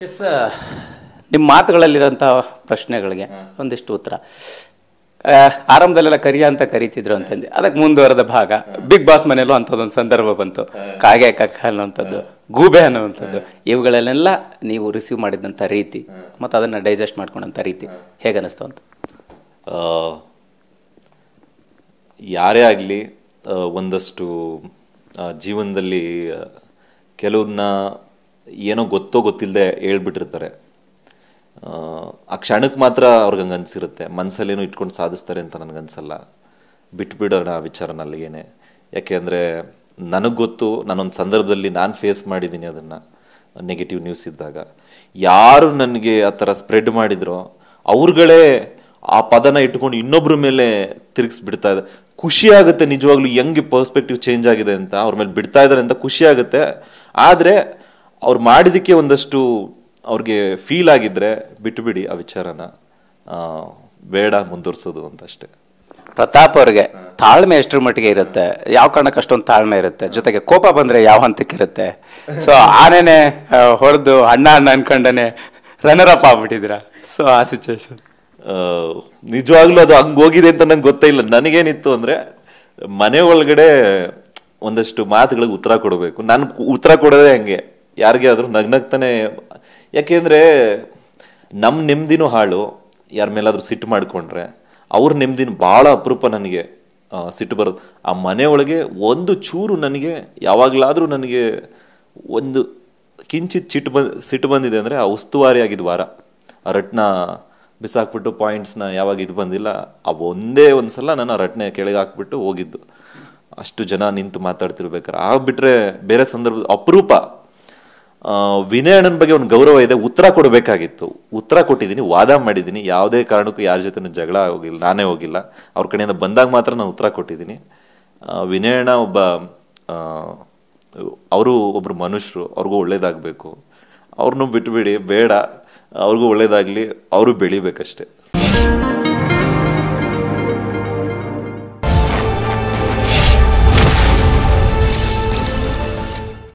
S, ನಿಮ್ಮ ಮಾತುಗಳಲ್ಲಿರೋಂಥ ಪ್ರಶ್ನೆಗಳಿಗೆ ಒಂದಿಷ್ಟು ಉತ್ತರ. ಆರಂಭದಲ್ಲೆಲ್ಲ ಕರಿಯ ಅಂತ ಕರಿತಿದ್ರು ಅಂತಂದು, ಅದಕ್ಕೆ ಮುಂದುವರೆದ ಭಾಗ ಬಿಗ್ ಬಾಸ್ ಮನೆಯಲ್ಲೂ ಅಂಥದ್ದೊಂದು ಸಂದರ್ಭ ಬಂತು. ಕಾಗೆ ಕಕ್ಕ ಅನ್ನುವಂಥದ್ದು, ಗೂಬೆ ಅನ್ನುವಂಥದ್ದು, ಇವುಗಳನ್ನೆಲ್ಲ ನೀವು ರಿಸೀವ್ ಮಾಡಿದಂಥ ರೀತಿ ಮತ್ತು ಅದನ್ನು ಡೈಜೆಸ್ಟ್ ಮಾಡ್ಕೊಂಡಂಥ ರೀತಿ ಹೇಗೆ ಅನ್ನಿಸ್ತು ಅಂತ? ಯಾರೇ ಆಗಲಿ ಒಂದಷ್ಟು ಜೀವನದಲ್ಲಿ ಕೆಲವನ್ನ ಏನೋ ಗೊತ್ತೋ ಗೊತ್ತಿಲ್ಲದೆ ಹೇಳ್ಬಿಟ್ಟಿರ್ತಾರೆ. ಆ ಕ್ಷಣಕ್ಕೆ ಮಾತ್ರ ಅವ್ರಿಗೆ ಹಂಗೆ ಅನ್ಸಿರುತ್ತೆ, ಮನಸ್ಸಲ್ಲೇನೋ ಇಟ್ಕೊಂಡು ಸಾಧಿಸ್ತಾರೆ ಅಂತ ನನಗನ್ಸಲ್ಲ. ಬಿಟ್ಬಿಡೋಣ ಆ ವಿಚಾರನ ಅಲ್ಲಿಗೇನೆ. ಯಾಕೆಂದರೆ ನನಗೆ ಗೊತ್ತು, ನಾನೊಂದು ಸಂದರ್ಭದಲ್ಲಿ ನಾನು ಫೇಸ್ ಮಾಡಿದ್ದೀನಿ ಅದನ್ನು. ನೆಗೆಟಿವ್ ನ್ಯೂಸ್ ಇದ್ದಾಗ ಯಾರು ನನಗೆ ಆ ಥರ ಸ್ಪ್ರೆಡ್ ಮಾಡಿದ್ರೋ ಅವ್ರುಗಳೇ ಆ ಪದನ ಇಟ್ಕೊಂಡು ಇನ್ನೊಬ್ರ ಮೇಲೆ ತಿರುಗಿಸ್ಬಿಡ್ತಾ ಇದೆ. ಖುಷಿ ಆಗುತ್ತೆ ನಿಜವಾಗ್ಲೂ, ಹೆಂಗೆ ಪರ್ಸ್ಪೆಕ್ಟಿವ್ ಚೇಂಜ್ ಆಗಿದೆ ಅಂತ, ಅವ್ರ ಮೇಲೆ ಬಿಡ್ತಾ ಇದ್ದಾರೆ ಅಂತ ಖುಷಿ ಆಗುತ್ತೆ. ಆದರೆ ಅವ್ರು ಮಾಡಿದಕ್ಕೆ ಒಂದಷ್ಟು ಅವ್ರಿಗೆ ಫೀಲ್ ಆಗಿದ್ರೆ ಬಿಟ್ಟುಬಿಡಿ ಆ ವಿಚಾರನ, ಬೇಡ ಮುಂದುವರ್ಸೋದು ಅಂತ ಅಷ್ಟೇ. ಪ್ರತಾಪ್ ಅವ್ರಿಗೆ ತಾಳ್ಮೆ ಎಷ್ಟರ ಮಟ್ಟಿಗೆ ಇರುತ್ತೆ? ಯಾವ ಕಾರಣಕ್ಕೆ ಅಷ್ಟೊಂದು ತಾಳ್ಮೆ ಇರುತ್ತೆ? ಜೊತೆಗೆ ಕೋಪ ಬಂದ್ರೆ ಯಾವ ಹಂತಕ್ಕಿರುತ್ತೆ? ಸೊ ಆನೇನೆ ಹೊಡೆದು ಅಣ್ಣ ಅಣ್ಣ ಅನ್ಕೊಂಡನೆ ರನ್ನರ್ ಅಪ್ ಆಗ್ಬಿಟ್ಟಿದ್ರ. ಸೊ ಆ ಸಿಚುವೇಶನ್ ನಿಜವಾಗ್ಲೂ ಅದು ಹಂಗ್ ಹೋಗಿದೆ ಅಂತ ನಂಗೆ ಗೊತ್ತೇ ಇಲ್ಲ. ನನಗೇನಿತ್ತು ಅಂದ್ರೆ, ಮನೆ ಒಳಗಡೆ ಒಂದಷ್ಟು ಮಾತುಗಳಿಗೆ ಉತ್ತರ ಕೊಡಬೇಕು. ನಾನು ಉತ್ತರ ಕೊಡೋದೇ ಹಂಗೆ, ಯಾರಿಗೆ ಆದ್ರೂ ನಗ್ನಗ್ತಾನೆ. ಯಾಕೆಂದ್ರೆ ನಮ್ ನೆಮ್ಮದಿನೂ ಹಾಳು, ಯಾರ ಮೇಲಾದ್ರೂ ಸಿಟ್ಟು ಮಾಡ್ಕೊಂಡ್ರೆ. ಅವ್ರ ನೆಮ್ಮದಿನ ಬಹಳ ಅಪರೂಪ ನನಗೆ ಸಿಟ್ಟು ಬರೋದು. ಆ ಮನೆ ಒಳಗೆ ಒಂದು ಚೂರು ನನಗೆ ಯಾವಾಗ್ಲಾದ್ರೂ ನನಗೆ ಒಂದು ಕಿಂಚಿತ್ ಸಿಟ್ಟು ಬಂದಿದೆ ಅಂದ್ರೆ ಆ ಉಸ್ತುವಾರಿ ಆಗಿದ್ ವಾರ, ಆ ರಟ್ನ ಬಿಸಾಕ್ಬಿಟ್ಟು ಪಾಯಿಂಟ್ಸ್ನ ಯಾವಾಗ ಇದು ಬಂದಿಲ್ಲ, ಒಂದೇ ಒಂದ್ಸಲ ನಾನು ಆ ರಟ್ನೆ ಕೆಳಗೆ ಹಾಕ್ಬಿಟ್ಟು ಹೋಗಿದ್ದು. ಅಷ್ಟು ಜನ ನಿಂತು ಮಾತಾಡ್ತಿರ್ಬೇಕಾರೆ. ಆಗ್ಬಿಟ್ರೆ ಬೇರೆ ಸಂದರ್ಭ ಅಪರೂಪ. ವಿನಯ್ ಅಣ್ಣನ ಬಗ್ಗೆ ಒಂದು ಗೌರವ ಇದೆ, ಉತ್ತರ ಕೊಡಬೇಕಾಗಿತ್ತು, ಉತ್ತರ ಕೊಟ್ಟಿದ್ದೀನಿ, ವಾದ ಮಾಡಿದ್ದೀನಿ. ಯಾವುದೇ ಕಾರಣಕ್ಕೂ ಯಾರ ಜೊತೆ ಜಗಳ ಹೋಗಿಲ್ಲ, ನಾನೇ ಹೋಗಿಲ್ಲ. ಅವ್ರ ಕಡೆಯಿಂದ ಬಂದಾಗ ಮಾತ್ರ ನಾನು ಉತ್ತರ ಕೊಟ್ಟಿದ್ದೀನಿ. ವಿನಯ್ ಅಣ್ಣ ಅವರು ಒಬ್ರು ಮನುಷ್ಯರು, ಅವ್ರಿಗೂ ಒಳ್ಳೇದಾಗಬೇಕು. ಅವ್ರನ್ನೂ ಬಿಟ್ಬಿಡಿ, ಬೇಡ, ಅವ್ರಿಗೂ ಒಳ್ಳೇದಾಗ್ಲಿ, ಅವರು ಬೆಳಿಬೇಕಷ್ಟೆ.